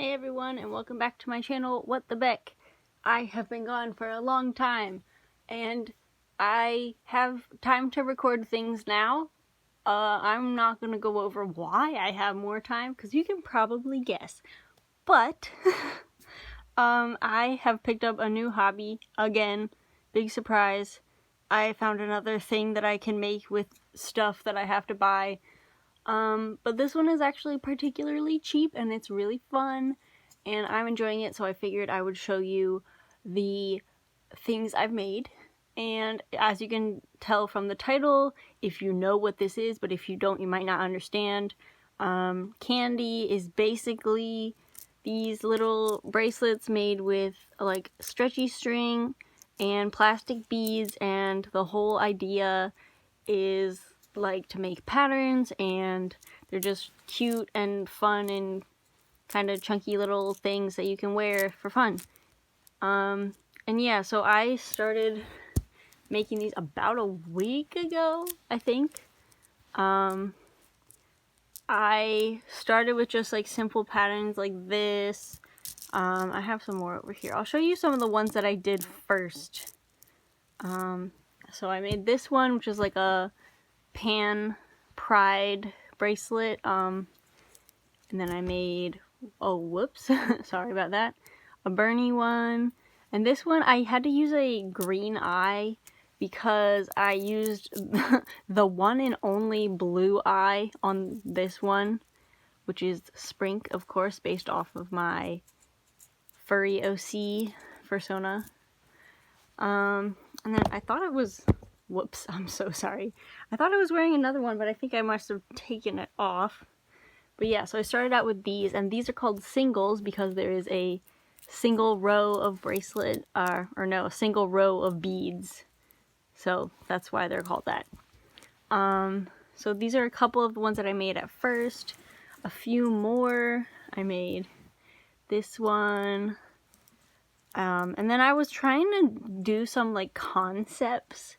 Hey everyone, and welcome back to my channel, What the Beck. I have been gone for a long time, and I have time to record things now. I'm not gonna go over why I have more time, because you can probably guess. But, I have picked up a new hobby, again, big surprise. I found another thing that I can make with stuff that I have to buy. But this one is actually particularly cheap and it's really fun and I'm enjoying it, so I figured I would show you the things I've made. And as you can tell from the title, if you know what this is, but if you don't, you might not understand. Kandi is basically these little bracelets made with like stretchy string and plastic beads, and the whole idea is like to make patterns, and they're just cute and fun and kind of chunky little things that you can wear for fun. And yeah, so I started making these about a week ago, I think. I started with just like simple patterns like this. I have some more over here. I'll show you some of the ones that I did first. So I made this one, which is like a Pan Pride bracelet, and then I made, oh whoops, sorry about that, a Bernie one, and this one I had to use a green eye because I used the one and only blue eye on this one, which is Sprink, of course, based off of my furry OC persona. And then I thought it was, whoops, I'm so sorry. I thought I was wearing another one, but I think I must have taken it off. But yeah, so I started out with these, and these are called singles because there is a single row of bracelet, or no, a single row of beads. So that's why they're called that. So these are a couple of the ones that I made at first. A few more. I made this one. And then I was trying to do some like concepts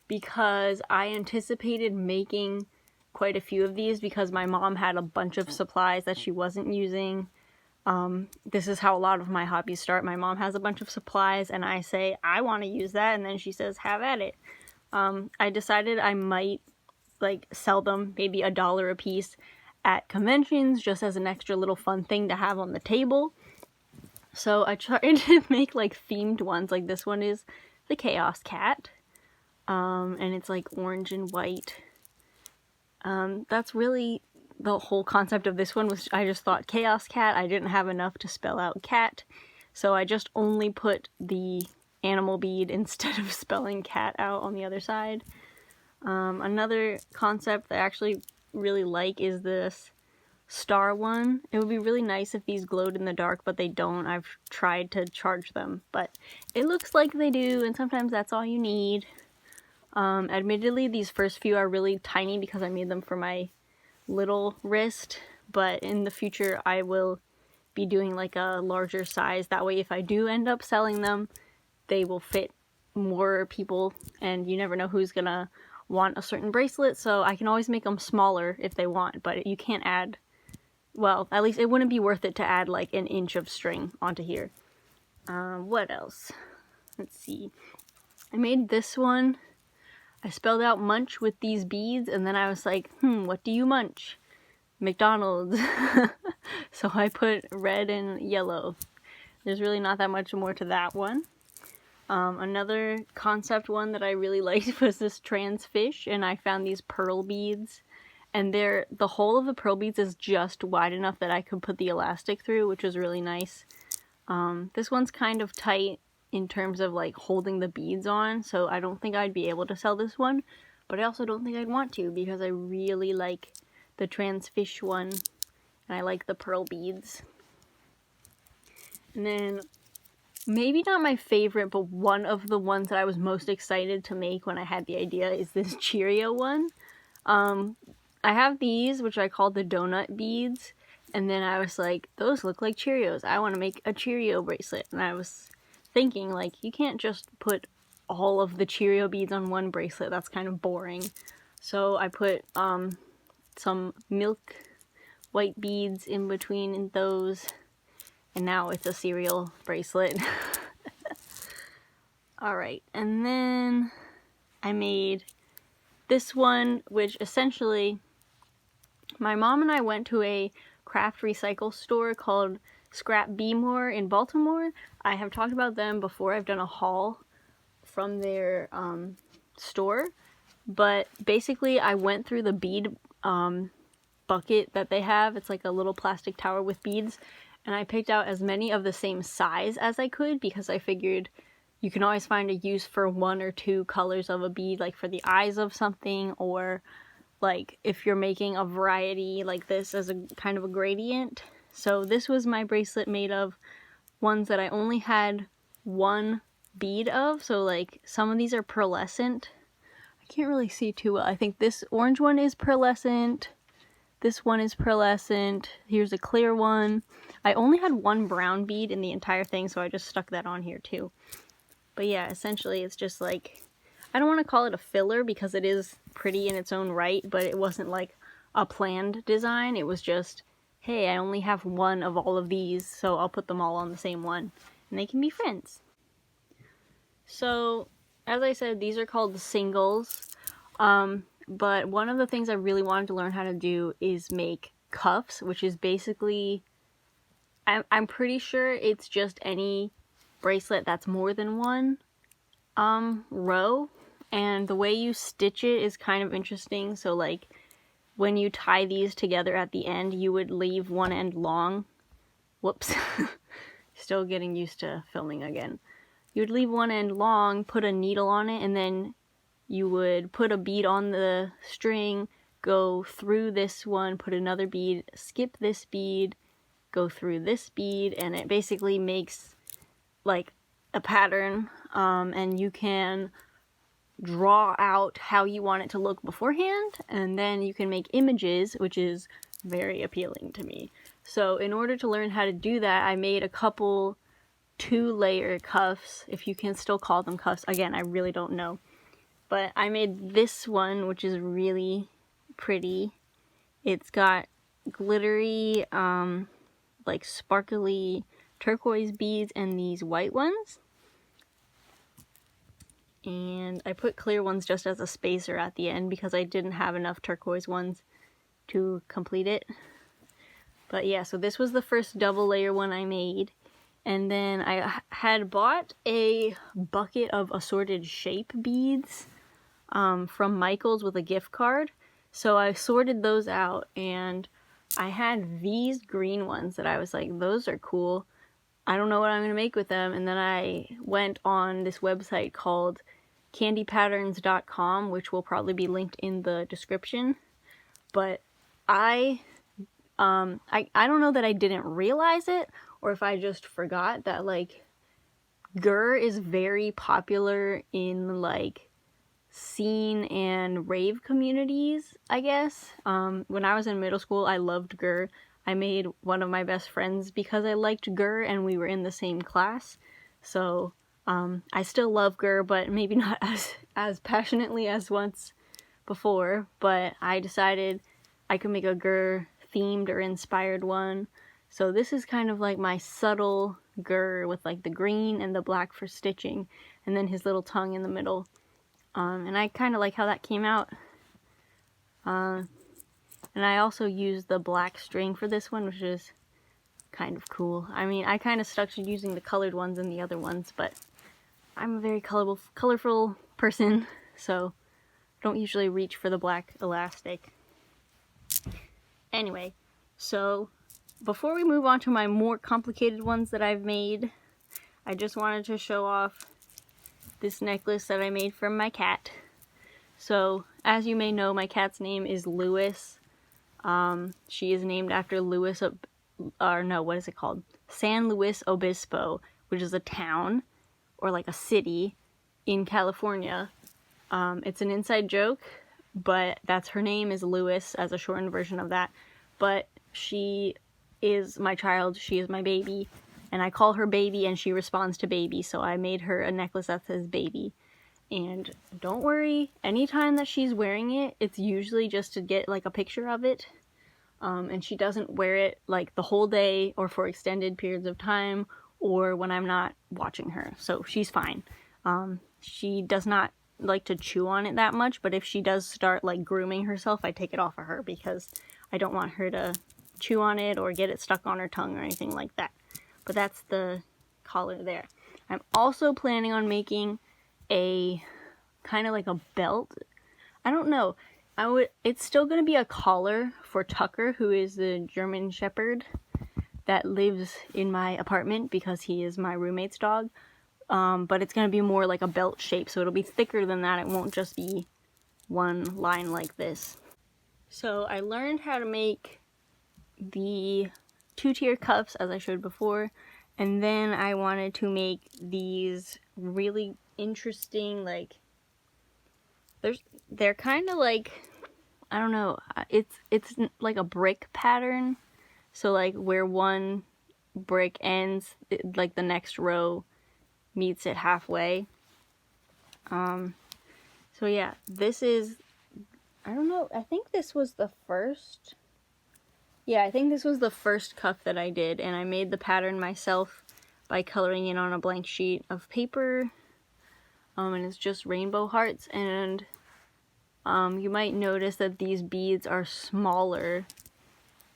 because I anticipated making quite a few of these because my mom had a bunch of supplies that she wasn't using. This is how a lot of my hobbies start. My mom has a bunch of supplies and I say, I want to use that, and then she says, have at it. I decided I might like sell them maybe $1 a piece at conventions just as an extra little fun thing to have on the table. So I tried to make like themed ones, like this one is the Chaos Cat, and it's like orange and white. That's really the whole concept of this one, was I just thought Chaos Cat. I didn't have enough to spell out cat, so I just only put the animal bead instead of spelling cat out on the other side. Another concept that I actually really like is this star one. It would be really nice if these glowed in the dark, but they don't. I've tried to charge them, but it looks like they do, and sometimes that's all you need. Admittedly, these first few are really tiny because I made them for my little wrist, but in the future I will be doing like a larger size. That way if I do end up selling them, they will fit more people, and you never know who's gonna want a certain bracelet, so I can always make them smaller if they want, but you can't add, well, at least it wouldn't be worth it to add like an inch of string onto here. What else? Let's see. I made this one. I spelled out munch with these beads, and then I was like, what do you munch? McDonald's. So I put red and yellow. There's really not that much more to that one. Another concept one that I really liked was this trans fish, and I found these pearl beads. And the whole of the pearl beads is just wide enough that I could put the elastic through, which was really nice. This one's kind of tight in terms of like holding the beads on, so I don't think I'd be able to sell this one, but I also don't think I'd want to because I really like the trans fish one, and I like the pearl beads. And then, maybe not my favorite, but one of the ones that I was most excited to make when I had the idea is this Cheerio one. I have these, which I call the donut beads, and then I was like, those look like Cheerios. I want to make a Cheerio bracelet. And I was thinking, like, you can't just put all of the Cheerio beads on one bracelet. That's kind of boring. So I put some milk white beads in between those, and now it's a cereal bracelet. Alright, and then I made this one, which essentially, my mom and I went to a craft recycle store called Scrap Be More in Baltimore. I have talked about them before. I've done a haul from their store, but basically I went through the bead bucket that they have. It's like a little plastic tower with beads, and I picked out as many of the same size as I could because I figured you can always find a use for 1 or 2 colors of a bead, like for the eyes of something, or like if you're making a variety like this as a kind of a gradient. So this was my bracelet made of ones that I only had 1 bead of. So like some of these are pearlescent. I can't really see too well. I think this orange one is pearlescent. This one is pearlescent. Here's a clear one. I only had 1 brown bead in the entire thing, so I just stuck that on here too. But yeah, essentially it's just like, I don't want to call it a filler because it is pretty in its own right, but it wasn't like a planned design. It was just, hey, I only have 1 of all of these, so I'll put them all on the same one, and they can be friends. So, as I said, these are called singles, but one of the things I really wanted to learn how to do is make cuffs, which is basically, I'm pretty sure it's just any bracelet that's more than 1 row, and the way you stitch it is kind of interesting. So like when you tie these together at the end, you would leave one end long. Whoops. Still getting used to filming again. You would leave one end long, put a needle on it, and then you would put a bead on the string, go through this one, put another bead, skip this bead, go through this bead, and it basically makes like a pattern, and you can draw out how you want it to look beforehand, and then you can make images, which is very appealing to me. So in order to learn how to do that, I made a couple 2-layer cuffs, if you can still call them cuffs. Again, I really don't know. But I made this one, which is really pretty. It's got glittery, like sparkly turquoise beads and these white ones. And I put clear ones just as a spacer at the end because I didn't have enough turquoise ones to complete it. But yeah, so this was the first double layer one I made. And then I had bought a bucket of assorted shape beads from Michael's with a gift card. So I sorted those out, and I had these green ones that I was like, those are cool. I don't know what I'm going to make with them. And then I went on this website called kandypatterns.com, which will probably be linked in the description. But I don't know that I didn't realize it, or if I just forgot that, like, gur is very popular in, like, scene and rave communities, I guess. When I was in middle school, I loved gur. I made one of my best friends because I liked gur, and we were in the same class. So, I still love gur, but maybe not as passionately as once before. But I decided I could make a gur themed or inspired one. So this is kind of like my subtle gur with like the green and the black for stitching, and then his little tongue in the middle. And I kind of like how that came out. And I also used the black string for this one, which is kind of cool. I mean, I kind of stuck to using the colored ones in the other ones, but I'm a very colorful person, so don't usually reach for the black elastic. Anyway, so before we move on to my more complicated ones that I've made, I just wanted to show off this necklace that I made from my cat. So, as you may know, my cat's name is Lewis. She is named after San Luis Obispo, which is a town, or like a city, in California. It's an inside joke, but that's her name is Lewis, as a shortened version of that. But she is my child, she is my baby, and I call her baby and she responds to baby, so I made her a necklace that says baby. And don't worry, anytime that she's wearing it, it's usually just to get like a picture of it. and she doesn't wear it like the whole day or for extended periods of time or when I'm not watching her, so she's fine. She does not like to chew on it that much, but if she does start like grooming herself, I take it off of her because I don't want her to chew on it or get it stuck on her tongue or anything like that. But that's the collar there. I'm also planning on making a kind of like a belt. I don't know. It's still going to be a collar for Tucker, who is the German Shepherd that lives in my apartment because he is my roommate's dog. But it's going to be more like a belt shape, so it'll be thicker than that. It won't just be one line like this. So I learned how to make the 2-tier cuffs, as I showed before, and then I wanted to make these really interesting, like, they're kind of like, I don't know, it's like a brick pattern, so like where one brick ends, like the next row meets it halfway. So yeah, this is, I don't know, I think this was the first, yeah, I think this was the first cuff that I did, and I made the pattern myself by coloring it on a blank sheet of paper, and it's just rainbow hearts, and you might notice that these beads are smaller,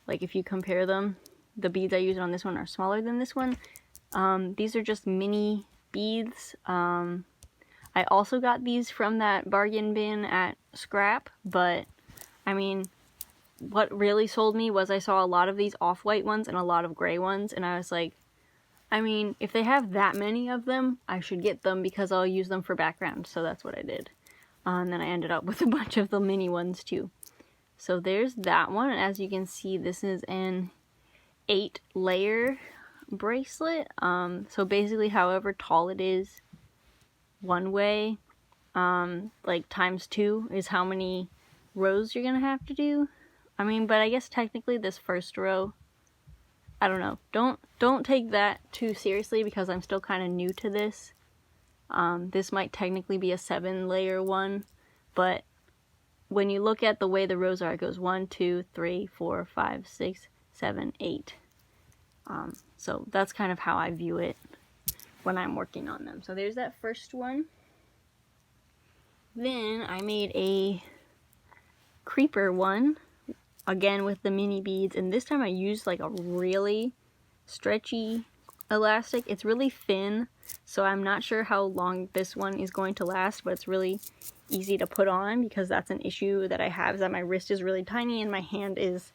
like if you compare them, the beads I used on this one are smaller than this one. These are just mini beads. I also got these from that bargain bin at Scrap, but I mean, what really sold me was I saw a lot of these off-white ones and a lot of gray ones, and I was like, I mean, if they have that many of them, I should get them because I'll use them for background, so that's what I did. And then I ended up with a bunch of the mini ones too. So there's that one, and as you can see, this is an 8-layer bracelet. So basically however tall it is one way, like times 2 is how many rows you're gonna have to do. I mean, but I guess technically this first row, I don't know, don't take that too seriously because I'm still kind of new to this. This might technically be a 7-layer one, but when you look at the way the rows are, it goes 1, 2, 3, 4, 5, 6, 7, 8. So that's kind of how I view it when I'm working on them. So there's that first one. Then I made a creeper one, again with the mini beads, and this time I used like a really stretchy elastic. It's really thin, so I'm not sure how long this one is going to last, but it's really easy to put on because that's an issue that I have, is that my wrist is really tiny and my hand is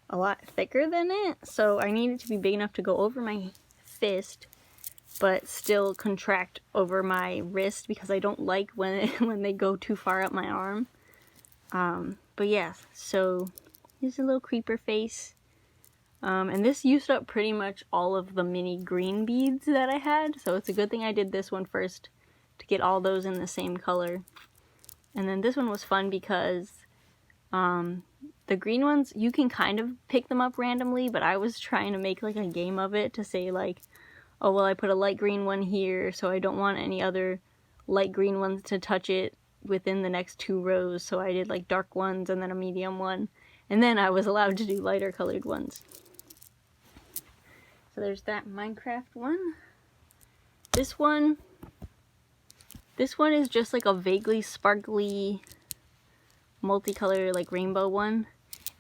a lot thicker than it, so I need it to be big enough to go over my fist but still contract over my wrist because I don't like when they go too far up my arm. But yeah, so here's a little creeper face. And this used up pretty much all of the mini green beads that I had, so it's a good thing I did this one first to get all those in the same color. And then this one was fun because the green ones, you can kind of pick them up randomly, but I was trying to make like a game of it to say like, oh well, I put a light green one here, so I don't want any other light green ones to touch it within the next 2 rows, so I did like dark ones and then a medium one, and then I was allowed to do lighter colored ones. So there's that Minecraft one. This one is just like a vaguely sparkly multicolor like rainbow one.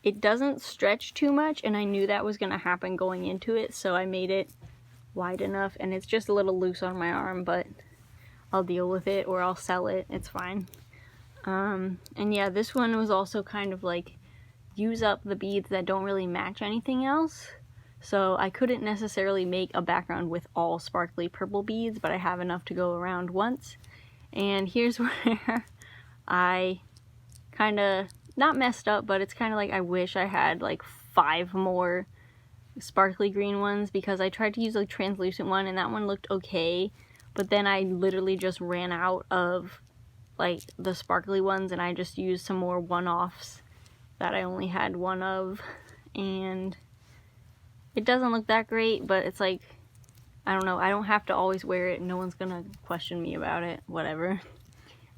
It doesn't stretch too much, and I knew that was gonna happen going into it, so I made it wide enough, and it's just a little loose on my arm, but I'll deal with it or I'll sell it, it's fine. And yeah, this one was also kind of like use up the beads that don't really match anything else, so I couldn't necessarily make a background with all sparkly purple beads, but I have enough to go around once. And here's where I kind of, not messed up, but it's kind of like I wish I had like 5 more sparkly green ones, because I tried to use a translucent one and that one looked okay, but then I literally just ran out of like the sparkly ones and I just used some more one-offs that I only had one of, and it doesn't look that great, but it's like, I don't know, I don't have to always wear it, no one's gonna question me about it, whatever.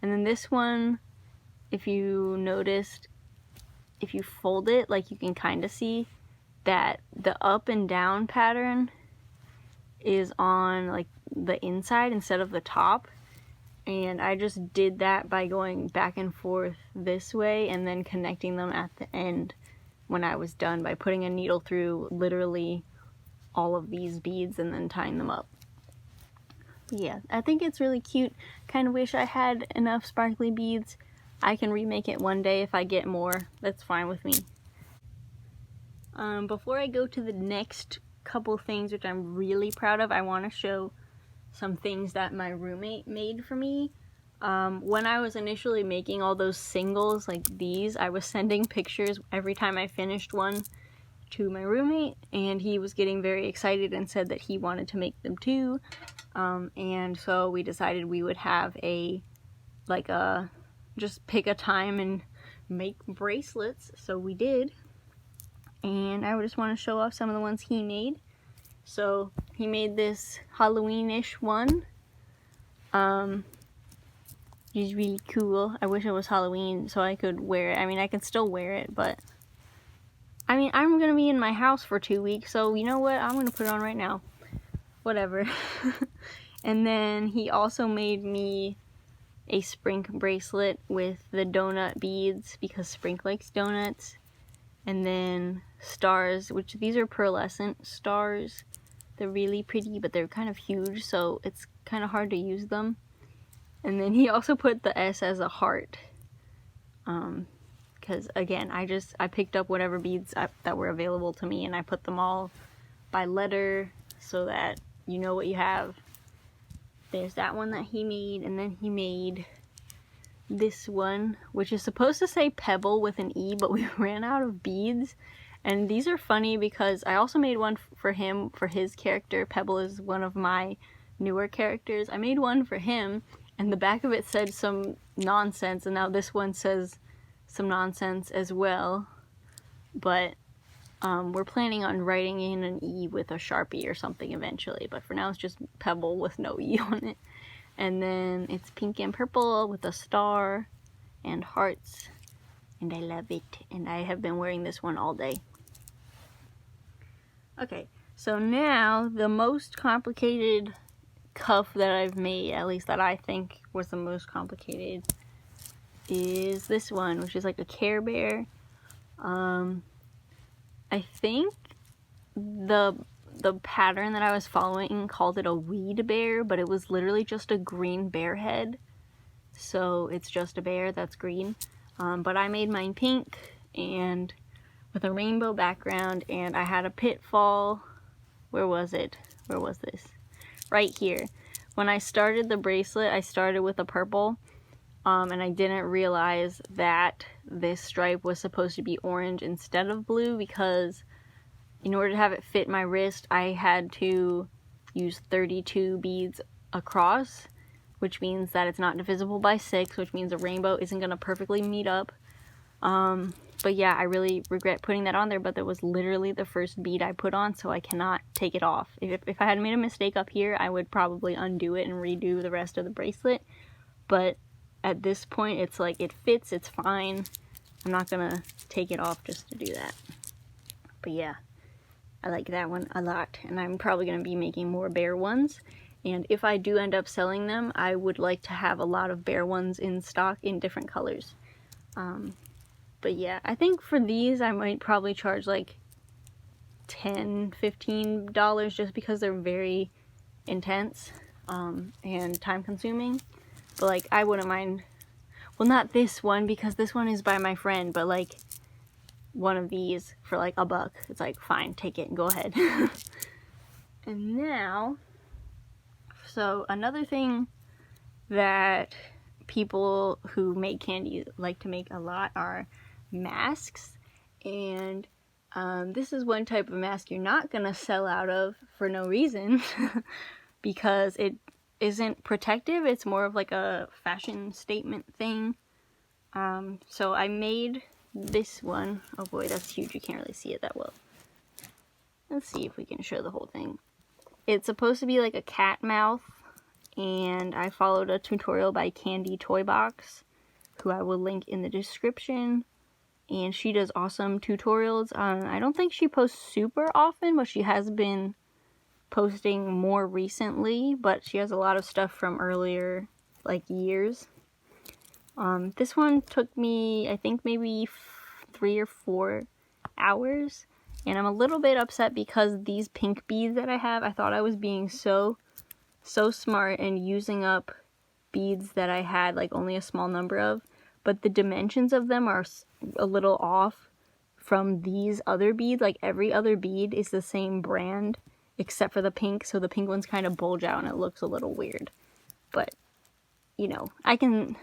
And then this one, if you noticed, if you fold it, like you can kind of see that the up and down pattern is on like the inside instead of the top. And I just did that by going back and forth this way and then connecting them at the end when I was done by putting a needle through literally all of these beads and then tying them up. Yeah, I think it's really cute. Kind of wish I had enough sparkly beads. I can remake it one day if I get more. That's fine with me. Before I go to the next couple things, which I'm really proud of, I want to show some things that my roommate made for me. When I was initially making all those singles like these, I was sending pictures every time I finished one to my roommate, and he was getting very excited and said that he wanted to make them too. And so we decided we would have just pick a time and make bracelets. So we did. And I just want to show off some of the ones he made. So he made this Halloween-ish one. It's really cool. I wish it was Halloween so I could wear it. I mean, I can still wear it, but I mean, I'm gonna be in my house for 2 weeks, so you know what? I'm gonna put it on right now. Whatever. And then he also made me a Sprink bracelet with the donut beads because Sprink likes donuts. And then stars, which these are pearlescent stars. They're really pretty, but they're kind of huge, so it's kind of hard to use them. And then he also put the S as a heart. Because again, I picked up whatever beads that were available to me, and I put them all by letter so that you know what you have. There's that one that he made, and then he made this one, which is supposed to say pebble with an E, but we ran out of beads. And these are funny because I also made one for him, for his character. Pebble is one of my newer characters. I made one for him, and the back of it said some nonsense, and now this one says some nonsense as well. But we're planning on writing in an E with a Sharpie or something eventually, but for now it's just Pebble with no E on it. And then it's pink and purple with a star and hearts, and I love it, and I have been wearing this one all day. Okay, so now the most complicated cuff that I've made, at least that I think was the most complicated, is this one, which is like a Care Bear. I think the pattern that I was following called it a weed bear, but it was literally just a green bear head. So it's just a bear that's green. But I made mine pink and with a rainbow background, and I had a pitfall. Where was it? Where was this? Right here. When I started the bracelet, I started with a purple, and I didn't realize that this stripe was supposed to be orange instead of blue, because in order to have it fit my wrist, I had to use 32 beads across, which means that it's not divisible by 6, which means a rainbow isn't going to perfectly meet up. But yeah, I really regret putting that on there, but that was literally the first bead I put on, so I cannot take it off. If I had made a mistake up here, I would probably undo it and redo the rest of the bracelet. But at this point, it's like, it fits, it's fine. I'm not gonna take it off just to do that. But yeah, I like that one a lot, and I'm probably gonna be making more bear ones. And if I do end up selling them, I would like to have a lot of bear ones in stock in different colors. But yeah, I think for these I might probably charge like $10-15 just because they're very intense and time consuming. But like, I wouldn't mind, well, not this one because this one is by my friend, but like one of these for like $1. It's like, fine, take it and go ahead. And now, so another thing that people who make candy like to make a lot are masks. And this is one type of mask you're not gonna sell out of for no reason because it isn't protective. It's more of like a fashion statement thing. So I made this one. Oh boy, that's huge. You can't really see it that well. Let's see if we can show the whole thing. It's supposed to be like a cat mouth, and I followed a tutorial by Kandi Toy Box, who I will link in the description. and she does awesome tutorials. I don't think she posts super often, but she has been posting more recently, but she has a lot of stuff from earlier, like, years. This one took me, I think, maybe 3 or 4 hours, and I'm a little bit upset because these pink beads that I have, I thought I was being so smart and using up beads that I had like only a small number of, but the dimensions of them are a little off from these other beads. Like, every other bead is the same brand except for the pink, so the pink ones kind of bulge out and it looks a little weird. But, you know, I don't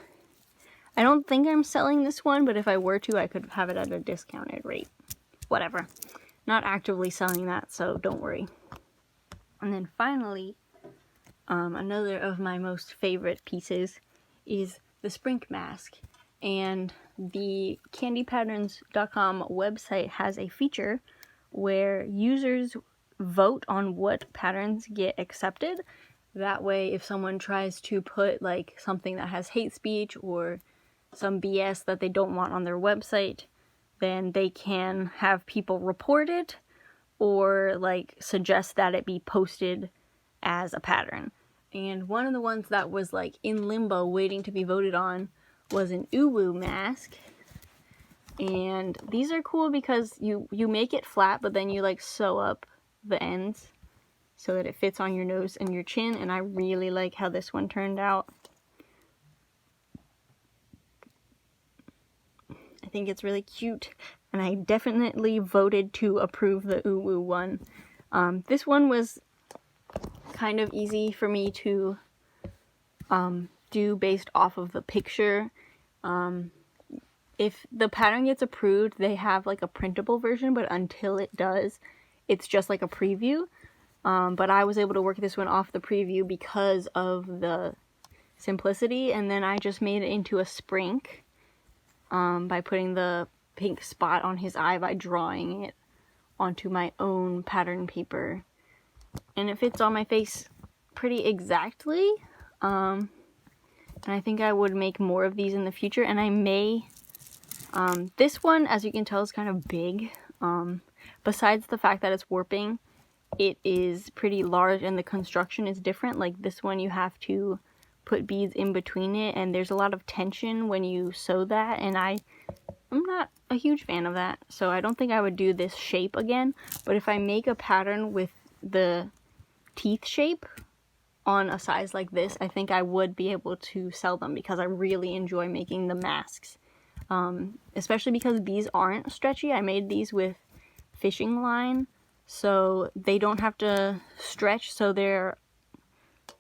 think I'm selling this one, but if I were to, I could have it at a discounted rate. Whatever. Not actively selling that, so don't worry. And then finally, another of my most favorite pieces is the Sprink Mask. And the KandiPatterns.com website has a feature where users vote on what patterns get accepted. That way, if someone tries to put like something that has hate speech or some BS that they don't want on their website, then they can have people report it or like suggest that it be posted as a pattern. And one of the ones that was like in limbo waiting to be voted on was an uwu mask. And these are cool because you make it flat, but then you like sew up the ends so that it fits on your nose and your chin, and I really like how this one turned out. I think it's really cute, and I definitely voted to approve the uwu one. This one was kind of easy for me to do based off of the picture. If the pattern gets approved, they have like a printable version, but until it does, it's just like a preview. But I was able to work this one off the preview because of the simplicity, and then I just made it into a Sprink by putting the pink spot on his eye by drawing it onto my own pattern paper. And it fits on my face pretty exactly. And I think I would make more of these in the future, and I may... this one, as you can tell, is kind of big. Besides the fact that it's warping, it is pretty large and the construction is different. Like this one, you have to put beads in between it, and there's a lot of tension when you sew that, and I'm not a huge fan of that, so I don't think I would do this shape again. But if I make a pattern with the teeth shape on a size like this, I think I would be able to sell them because I really enjoy making the masks. Especially because these aren't stretchy. I made these with fishing line, so they don't have to stretch, so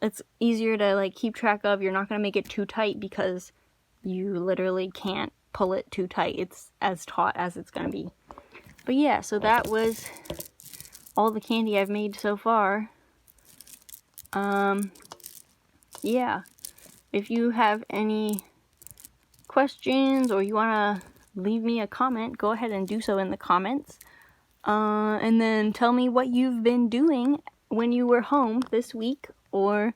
it's easier to like keep track of. You're not going to make it too tight because you literally can't pull it too tight. It's as taut as it's going to be. But yeah, so that was all the candy I've made so far. Yeah, if you have any questions or you want to leave me a comment, go ahead and do so in the comments. And then tell me what you've been doing when you were home this week or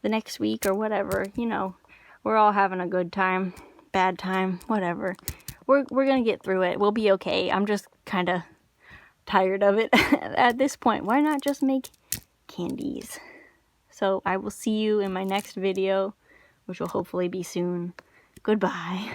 the next week or whatever. You know, we're all having a good time, bad time, whatever. We're gonna get through it. We'll be okay. I'm just kind of tired of it at this point. Why not just make candies? So I will see you in my next video, which will hopefully be soon. Goodbye.